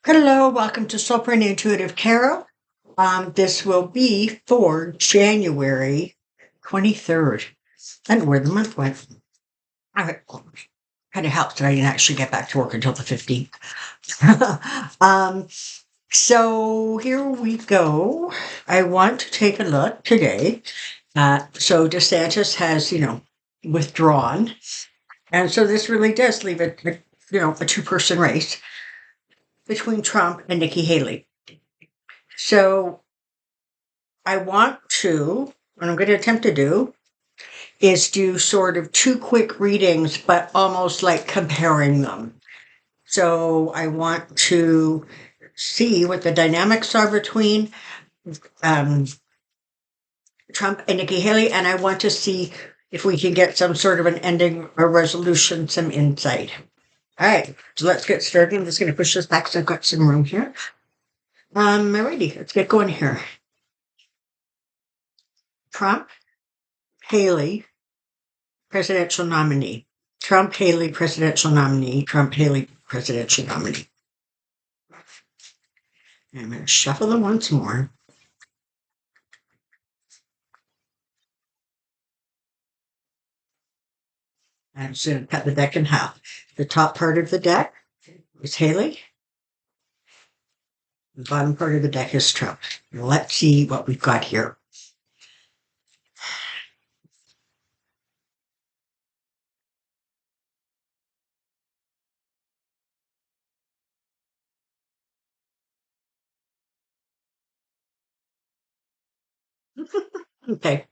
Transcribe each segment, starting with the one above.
Hello, welcome to Soulprint Intuitive Tarot. This will be for January 23rd. I don't know where the month went. Kind of helps that I didn't actually get back to work until the 15th. So here we go. I want to take a look today. So DeSantis has, withdrawn. And so this really does leave a two-person race between Trump and Nikki Haley. So I want to, what I'm going to attempt to do, is do sort of two quick readings, but almost like comparing them. So I want to see what the dynamics are between Trump and Nikki Haley, and I want to see if we can get some sort of an ending or resolution, some insight. All right, so let's get started. I'm just going to push this back so I've got some room here. Alrighty, let's get going here. Trump, Haley, presidential nominee. Trump, Haley, presidential nominee. Trump, Haley, presidential nominee. And I'm going to shuffle them once more. I'm just going to cut the deck in half. The top part of the deck is Haley. The bottom part of the deck is Trump. Let's see what we've got here. Okay.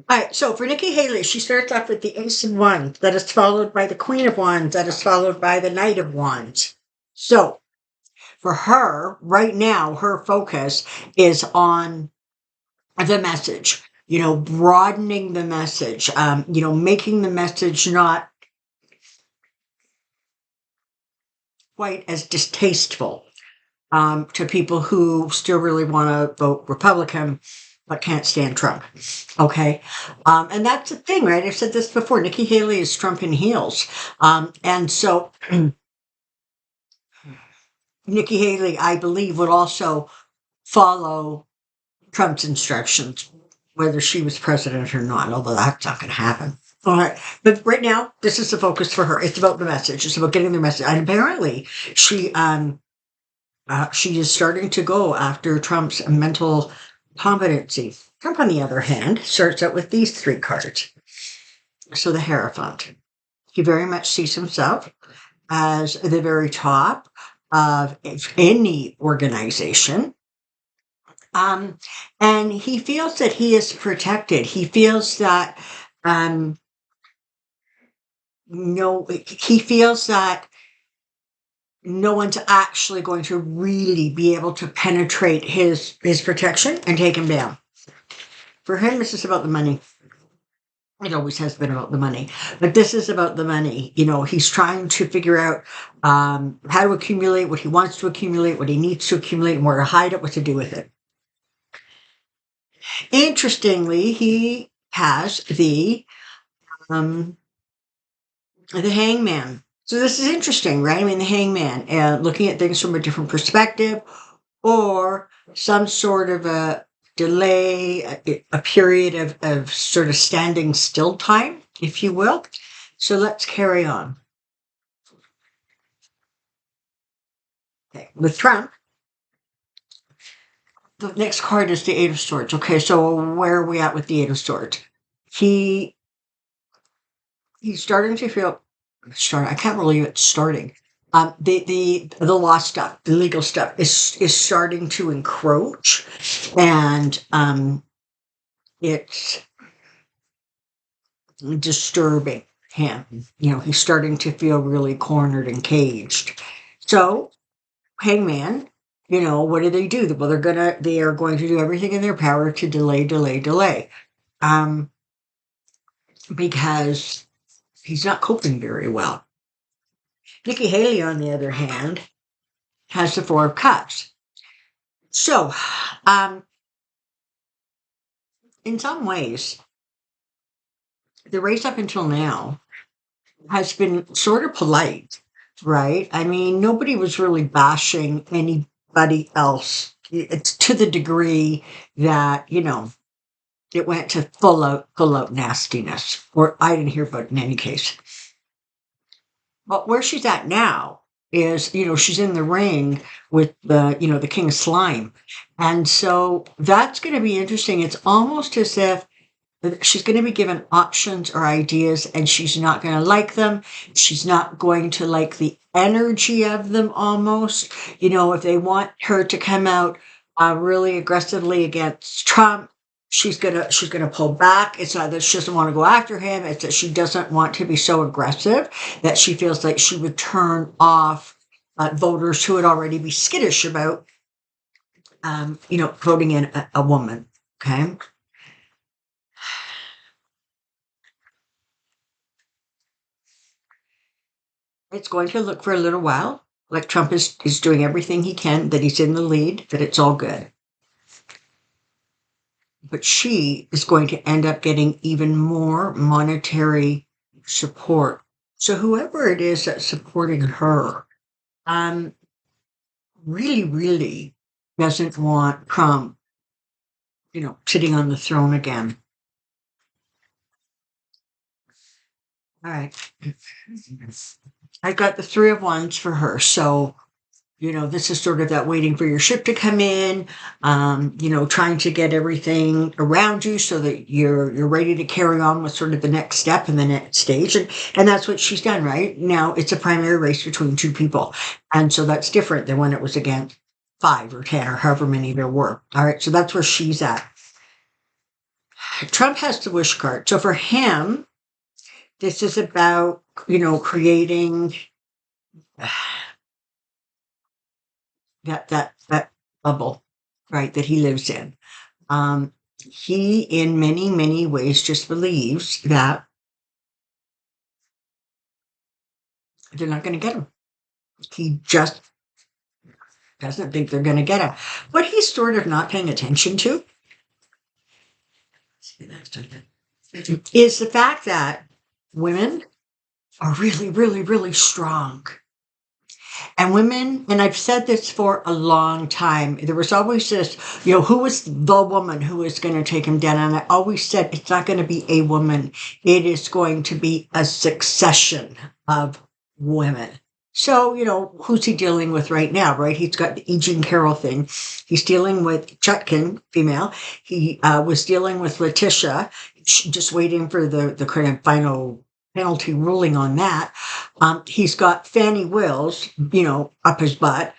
All right, so for Nikki Haley, she starts off with the Ace of Wands, that is followed by the Queen of Wands, that is followed by the Knight of Wands. So for her, right now, her focus is on the message, broadening the message, making the message not quite as distasteful to people who still really want to vote Republican but can't stand Trump. Okay. And that's the thing, right? I've said this before. Nikki Haley is Trump in heels. And so Nikki Haley, I believe, would also follow Trump's instructions, whether she was president or not, although that's not going to happen. All right. But right now, this is the focus for her. It's about the message. It's about getting the message. And apparently, she is starting to go after Trump's mental competency. Trump, on the other hand, starts out with these three cards. So the Hierophant. He very much sees himself as the very top of any organization. And he feels that he is protected. He feels that, he feels that no one's actually going to really be able to penetrate his protection and take him down. For him, this is about the money. It always has been about the money, but this is about the money. He's trying to figure out how to accumulate what he wants to accumulate, what he needs to accumulate, and where to hide it, what to do with it. Interestingly, he has the Hangman. So this is interesting, right? I mean, the Hangman, looking at things from a different perspective, or some sort of a delay, a period of sort of standing still time, if you will. So let's carry on. Okay, with Trump, the next card is the Eight of Swords. Okay, so where are we at with the Eight of Swords? He's starting to feel. I can't believe it's starting. The law stuff, the legal stuff is starting to encroach, and it's disturbing him. He's starting to feel really cornered and caged. So, Hangman, what do they do? Well, they are going to do everything in their power to delay. Because he's not coping very well. Nikki Haley, on the other hand, has the Four of Cups. So, in some ways, the race up until now has been sort of polite. right? I mean, nobody was really bashing anybody else. It's to the degree that, it went to full out nastiness. Or I didn't hear about it in any case. But where she's at now is, she's in the ring with the king of slime. And so that's going to be interesting. It's almost as if she's going to be given options or ideas and she's not going to like them. She's not going to like the energy of them almost. If they want her to come out really aggressively against Trump, she's gonna pull back. It's not that she doesn't want to go after him, it's that she doesn't want to be so aggressive that she feels like she would turn off voters who would already be skittish about voting in a woman. Okay. It's going to look for a little while like Trump is doing everything he can, that he's in the lead, that it's all good. But she is going to end up getting even more monetary support. So whoever it is that's supporting her, um, really, really doesn't want Trump, sitting on the throne again. All right. I got the Three of Wands for her. So this is sort of that waiting for your ship to come in, trying to get everything around you so that you're ready to carry on with sort of the next step and the next stage. And that's what she's done, right? Now it's a primary race between two people. And so that's different than when it was against 5 or 10 or however many there were. All right. So that's where she's at. Trump has the wish card. So for him, this is about, creating that bubble, right, that he lives in. He, in many, many ways, just believes that they're not going to get him. He just doesn't think they're going to get him. What he's sort of not paying attention to is the fact that women are really, really, really strong. And women, and I've said this for a long time, there was always this, who was the woman who was going to take him down? And I always said, it's not going to be a woman. It is going to be a succession of women. So, who's he dealing with right now, right? He's got the E. Jean Carroll thing. He's dealing with Chutkin, female. He was dealing with Letitia, just waiting for the kind of final penalty ruling on that. He's got Fannie Wills, up his butt.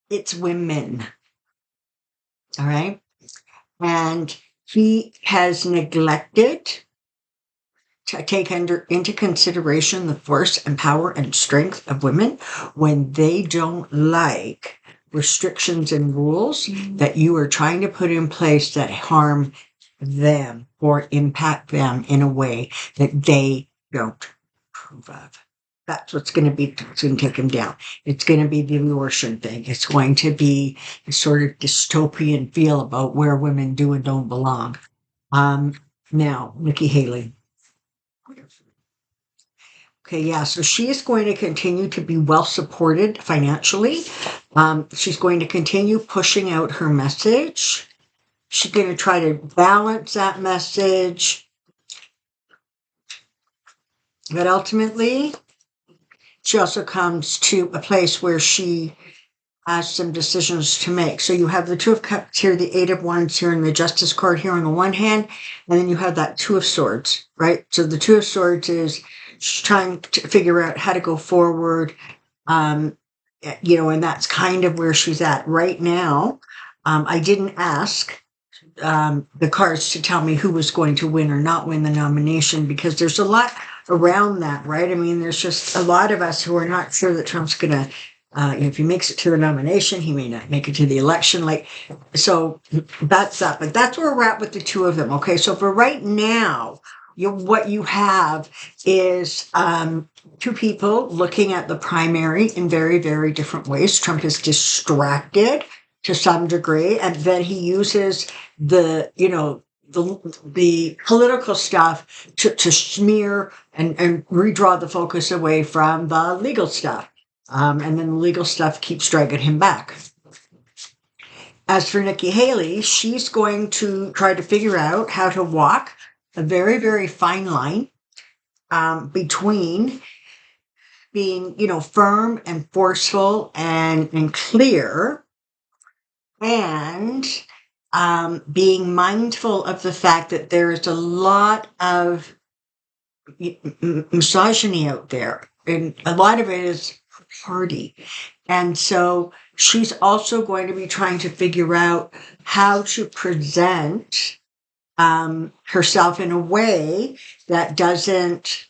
It's women. All right. And he has neglected to take into consideration the force and power and strength of women when they don't like restrictions and rules that you are trying to put in place that harm them or impact them in a way that they don't approve of. That's what's going to be, it's going to take him down. It's going to be the abortion thing. It's going to be a sort of dystopian feel about where women do and don't belong. Now, Nikki Haley. Okay, yeah, so she is going to continue to be well supported financially. She's going to continue pushing out her message. She's going to try to balance that message. But ultimately, she also comes to a place where she has some decisions to make. So you have the Two of Cups here, the Eight of Wands here, and the Justice card here on the one hand, and then you have that Two of Swords, right? So the Two of Swords is she's trying to figure out how to go forward, and that's kind of where she's at right now. I didn't ask the cards to tell me who was going to win or not win the nomination because there's a lot around that, right? I mean, there's just a lot of us who are not sure that Trump's going to, if he makes it to the nomination, he may not make it to the election. So that's that. But that's where we're at with the two of them. Okay, so for right now, what you have is two people looking at the primary in very, very different ways. Trump is distracted to some degree, and then he uses the the political stuff to smear and redraw the focus away from the legal stuff. And then the legal stuff keeps dragging him back. As for Nikki Haley, she's going to try to figure out how to walk a very, very fine line between being, firm and forceful and clear, and being mindful of the fact that there is a lot of misogyny out there, and a lot of it is party. And so she's also going to be trying to figure out how to present herself in a way that doesn't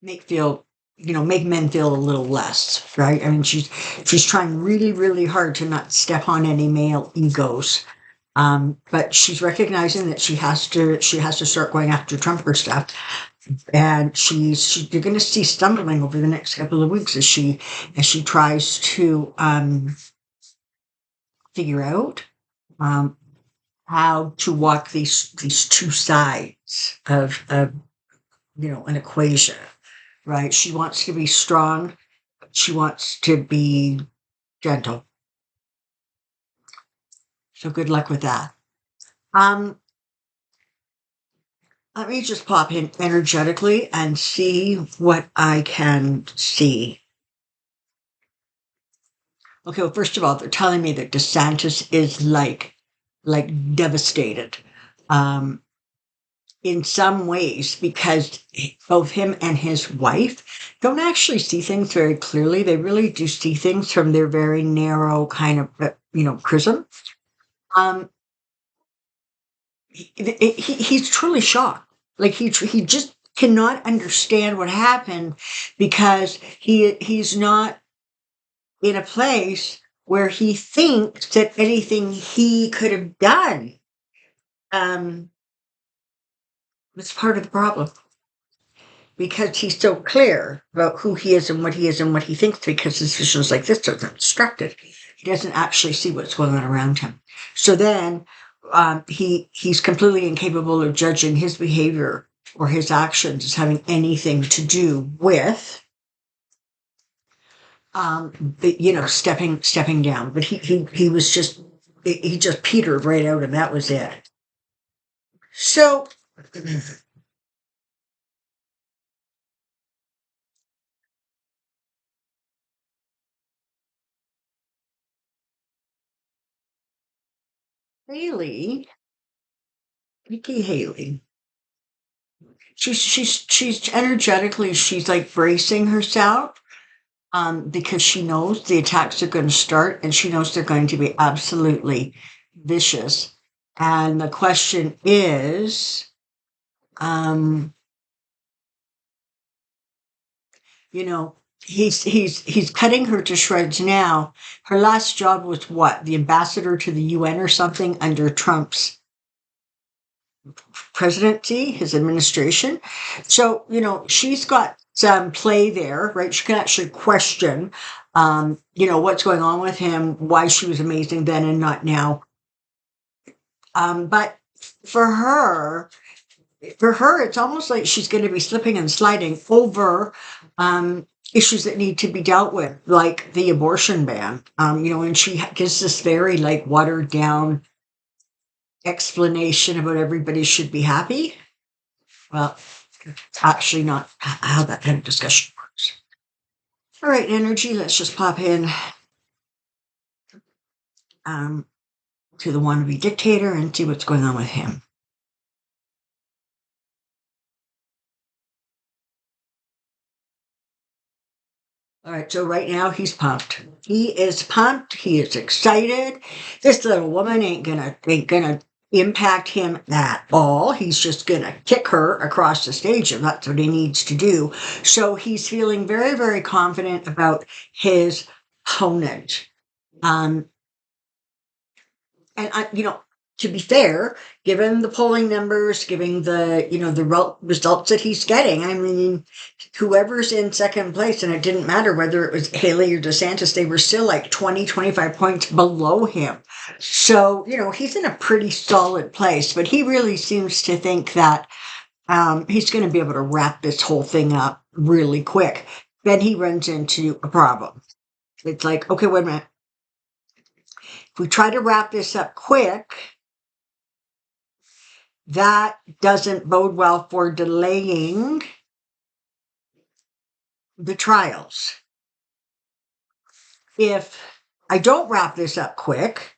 make men feel a little less, right? I mean, she's trying really, really hard to not step on any male egos. But she's recognizing that she has to start going after Trump stuff, and you're going to see stumbling over the next couple of weeks as she tries to figure out how to walk these two sides of an equation, right? She wants to be strong, she wants to be gentle. So good luck with that. Let me just pop in energetically and see what I can see. Okay, well, first of all, they're telling me that DeSantis is like devastated in some ways, because both him and his wife don't actually see things very clearly. They really do see things from their very narrow kind of, prism. Um, he's truly shocked. Like he just cannot understand what happened, because he's not in a place where he thinks that anything he could have done um, was part of the problem, because he's so clear about who he is and what he is and what he thinks, because decisions like this are obstructed. He doesn't actually see what's going on around him. So then he's completely incapable of judging his behavior or his actions as having anything to do with stepping down. But he was just, he just petered right out, and that was it. So Haley, Nikki Haley, she's energetically, she's like bracing herself, because she knows the attacks are going to start, and she knows they're going to be absolutely vicious. And the question is, um, he's cutting her to shreds now. Her last job was what? The ambassador to the UN or something under Trump's presidency, his administration. So, she's got some play there, right? She can actually question, what's going on with him, why she was amazing then and not now. But for her, it's almost like she's going to be slipping and sliding over issues that need to be dealt with, like the abortion ban. And she gives this very watered down explanation about everybody should be happy. Well, it's actually not how that kind of discussion works. All right, energy, let's just pop in to the wannabe dictator and see what's going on with him. All right, so right now he's pumped. He is pumped. He is excited. This little woman ain't gonna impact him at all. He's just gonna kick her across the stage, and that's what he needs to do. So he's feeling very, very confident about his opponent. And to be fair, given the polling numbers, given the, the results that he's getting, I mean, whoever's in second place, and it didn't matter whether it was Haley or DeSantis, they were still like 20, 25 points below him. So, he's in a pretty solid place, but he really seems to think that he's going to be able to wrap this whole thing up really quick. Then he runs into a problem. It's like, okay, wait a minute. If we try to wrap this up quick, that doesn't bode well for delaying the trials. If I don't wrap this up quick,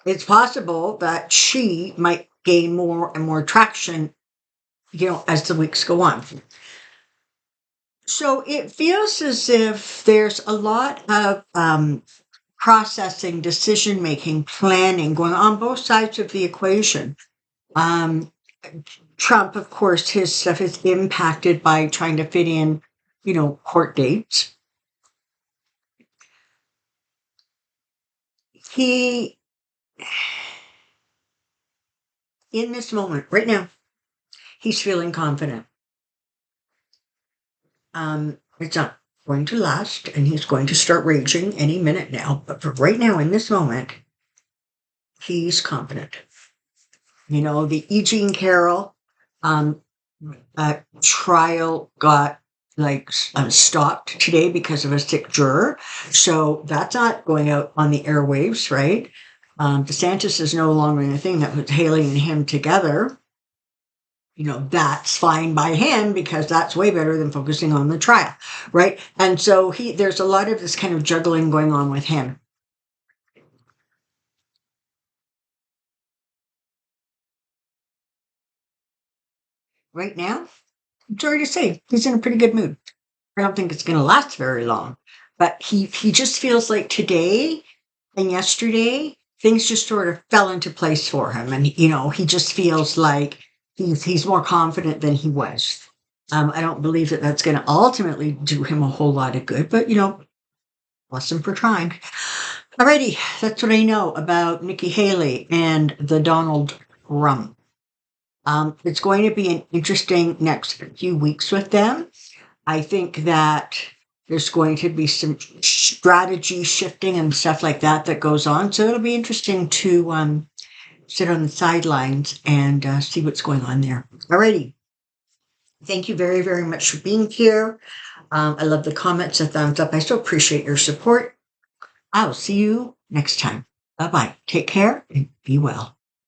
it's possible that she might gain more and more traction, as the weeks go on. So it feels as if there's a lot of processing, decision-making, planning going on both sides of the equation. Trump, of course, his stuff is impacted by trying to fit in, court dates. He, in this moment, right now, he's feeling confident. It's not going to last, and he's going to start raging any minute now. But for right now, in this moment, he's confident. The E. Jean Carroll trial got stopped today because of a sick juror. So that's not going out on the airwaves, right? DeSantis is no longer in the thing that puts Haley and him together. That's fine by him because that's way better than focusing on the trial, right? And so there's a lot of this kind of juggling going on with him. Right now, I'm sorry to say, he's in a pretty good mood. I don't think it's going to last very long, but he just feels like today and yesterday, things just sort of fell into place for him. And, he just feels like he's more confident than he was. I don't believe that that's going to ultimately do him a whole lot of good, but, bless him for trying. Alrighty, that's what I know about Nikki Haley and the Donald Trump. It's going to be an interesting next few weeks with them. I think that there's going to be some strategy shifting and stuff like that goes on. So it'll be interesting to sit on the sidelines and see what's going on there. Alrighty. Thank you very, very much for being here. I love the comments, the thumbs up. I so appreciate your support. I'll see you next time. Bye-bye. Take care and be well.